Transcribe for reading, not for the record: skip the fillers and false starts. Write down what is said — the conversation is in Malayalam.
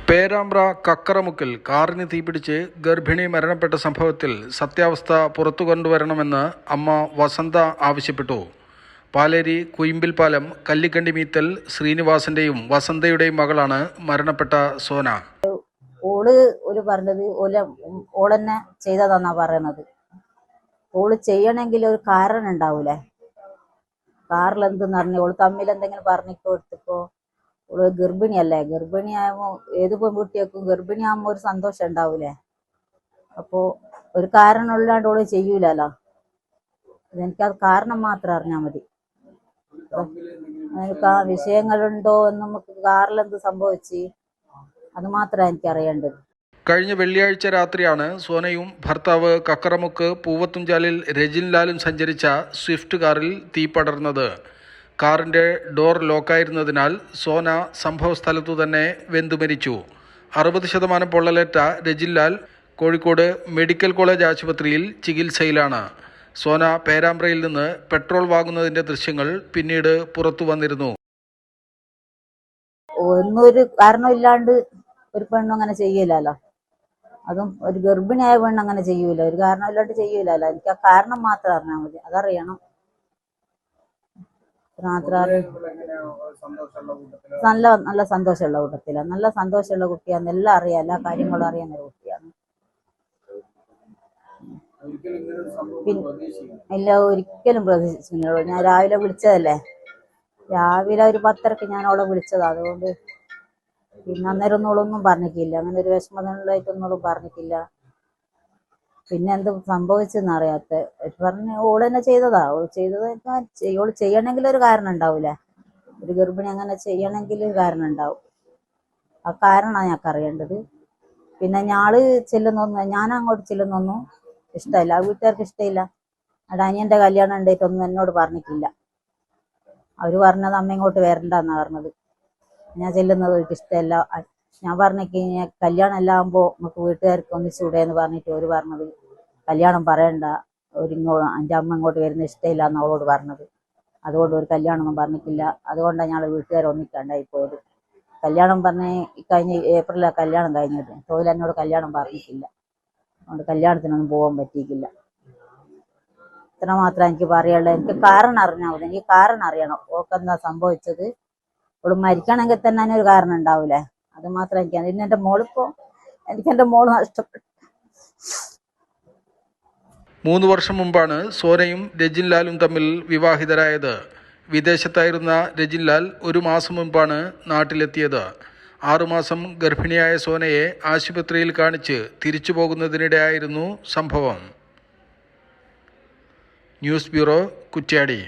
പേരാമ്പ്ര കക്കറമുക്കിൽ കാറിന് തീപിടിച്ച് ഗർഭിണി മരണപ്പെട്ട സംഭവത്തിൽ സത്യാവസ്ഥ പുറത്തു കൊണ്ടുവരണമെന്ന് അമ്മ വസന്ത ആവശ്യപ്പെട്ടു. പാലേരി കുയിമ്പിൽപാലം കല്ലിക്കണ്ടി മീത്തൽ ശ്രീനിവാസന്റെയും വസന്തയുടെയും മകളാണ് മരണപ്പെട്ട സോന. ഓള് പറഞ്ഞത് ഓളെന്നെ ചെയ്തതാന്നാ പറയണത്. ഓള് ചെയ്യണമെങ്കിൽ ഒരു കാരണം ഉണ്ടാവൂലേ? കാറിലെന്തെന്ന് പറഞ്ഞു ഓള് തമ്മിൽ എന്തെങ്കിലും പറഞ്ഞിക്കോ എടുത്തിക്കോ. ഓള് ഗർഭിണിയല്ലേ, ഗർഭിണിയാകുമ്പോ ഏത് പെൺകുട്ടിയേക്കും ഗർഭിണിയാകുമ്പോ ഒരു സന്തോഷം ഉണ്ടാവൂലേ? അപ്പോ ഒരു കാരണം ഉള്ളാണ്ട് ഓള് ചെയ്യൂലല്ലോ. എനിക്കത് കാരണം മാത്രം അറിഞ്ഞാൽ മതി. എനിക്ക് ആ വിഷയങ്ങളുണ്ടോ എന്ന് നമുക്ക് കാറിലെന്ത് സംഭവിച്ച് അത് മാത്രമാണ് എനിക്ക് അറിയേണ്ടത്. കഴിഞ്ഞ വെള്ളിയാഴ്ച രാത്രിയാണ് സോനയും ഭർത്താവ് കക്കറമുക്ക് പൂവത്തുംചാലിൽ രജിൻലാലും സഞ്ചരിച്ച സ്വിഫ്റ്റ് കാറിൽ തീ പടർന്നത്. കാറിൻ്റെ ഡോർ ലോക്കായിരുന്നതിനാൽ സോന സംഭവസ്ഥലത്തു തന്നെ വെന്തുമരിച്ചു. 60% പൊള്ളലേറ്റ രജിൻലാൽ കോഴിക്കോട് മെഡിക്കൽ കോളേജ് ആശുപത്രിയിൽ ചികിത്സയിലാണ്. സോന പേരാമ്പ്രയിൽ നിന്ന് പെട്രോൾ വാങ്ങുന്നതിൻ്റെ ദൃശ്യങ്ങൾ പിന്നീട് പുറത്തു വന്നിരുന്നു. ഒന്നൊരു കാരണമില്ലാണ്ട് ഒരു പെണ്ണും അങ്ങനെ ചെയ്യൂലല്ലോ. അതും ഒരു ഗർഭിണിയായ പെണ്ണ് അങ്ങനെ ചെയ്യൂല, ഒരു കാരണമില്ലാണ്ട് ചെയ്യൂലല്ലോ. എനിക്ക് ആ കാരണം മാത്രം അറിഞ്ഞാൽ മതി, അതറിയണം. നല്ല സന്തോഷമുള്ള കൂട്ടത്തിലാണ്, നല്ല സന്തോഷമുള്ള കുട്ടിയാണ്. എല്ലാം അറിയാം, എല്ലാ കാര്യങ്ങളും അറിയാവുന്ന കുട്ടിയാണ്. ഇല്ല, ഒരിക്കലും പ്രതീക്ഷിച്ചില്ല. ഞാൻ രാവിലെ വിളിച്ചതല്ലേ, രാവിലെ ഒരു 10:30 ഞാൻ അവളെ വിളിച്ചതാ. അതുകൊണ്ട് പിന്നെ അന്നേരം ഒന്നും പറഞ്ഞിട്ടില്ല, അങ്ങനെ ഒരു വിഷമതകളായിട്ടൊന്നും പറഞ്ഞിട്ടില്ല. പിന്നെ എന്ത് സംഭവിച്ചെന്ന് അറിയാത്ത പറഞ്ഞ് ഓള് തന്നെ ചെയ്തതാ. ഓള് ചെയ്യണമെങ്കിൽ ഒരു കാരണം ഉണ്ടാവൂലേ? ഒരു ഗർഭിണി അങ്ങനെ ചെയ്യണമെങ്കിൽ ഒരു കാരണം ഉണ്ടാവും. ആ കാരണമാണ് ഞങ്ങൾക്ക് അറിയേണ്ടത്. പിന്നെ ഞാൻ അങ്ങോട്ട് ചെല്ലുന്നൊന്നും ഇഷ്ടമില്ല, ആ വീട്ടുകാർക്ക് ഇഷ്ടമില്ല. അവിടെ അനിയന്റെ കല്യാണം ഉണ്ടായിട്ടൊന്നും എന്നോട് പറഞ്ഞിട്ടില്ല. അവര് പറഞ്ഞത് അമ്മ ഇങ്ങോട്ട് വരണ്ടെന്നാ പറഞ്ഞത്. ഞാൻ ചെല്ലുന്നത് അവർക്ക് ഇഷ്ടമല്ല. ഞാൻ പറഞ്ഞിട്ട് കല്യാണം എല്ലാം ആകുമ്പോൾ നമുക്ക് വീട്ടുകാർക്ക് ഒന്നിച്ചൂടെ എന്ന് പറഞ്ഞിട്ട് അവര് പറഞ്ഞത് കല്യാണം പറയണ്ട, എൻ്റെ അമ്മ ഇങ്ങോട്ട് വരുന്ന ഇഷ്ടമില്ല എന്ന് അവളോട് പറഞ്ഞത്. അതുകൊണ്ട് ഒരു കല്യാണമൊന്നും പറഞ്ഞിട്ടില്ല. അതുകൊണ്ടാണ് ഞങ്ങൾ വീട്ടുകാർ ഒന്നിക്കാണ്ടായി പോയത്. കല്യാണം കഴിഞ്ഞ ഏപ്രിലാണ് കല്യാണം കഴിഞ്ഞത്. തൊഴിൽ എന്നോട് കല്യാണം പറഞ്ഞിട്ടില്ല, അതുകൊണ്ട് കല്യാണത്തിനൊന്നും പോകാൻ പറ്റിയിട്ടില്ല. ഇത്ര മാത്രമേ എനിക്ക് പറയുള്ളൂ. എനിക്ക് കാരണം അറിഞ്ഞാൽ മതി, എനിക്ക് കാരണം അറിയണം. ഓക്കെന്താ സംഭവിച്ചത്? ഇവിടെ മരിക്കണമെങ്കിൽ തന്നെ അതിനൊരു കാരണം ഉണ്ടാവൂലേ? അത് മാത്രം എനിക്കാണ്. ഇന്ന് എനിക്ക് എൻ്റെ മോള് നഷ്ടപ്പെട്ടു. 3 വർഷം മുമ്പാണ് സോനയും രജിൻലാലും തമ്മിൽ വിവാഹിതരായത്. വിദേശത്തായിരുന്ന രജിൻലാൽ 1 മാസം മുമ്പാണ് നാട്ടിലെത്തിയത്. 6 മാസം ഗർഭിണിയായ സോനയെ ആശുപത്രിയിൽ കാണിച്ച് തിരിച്ചു പോകുന്നതിനിടെയായിരുന്നു സംഭവം. News bureau, Kuttiadi.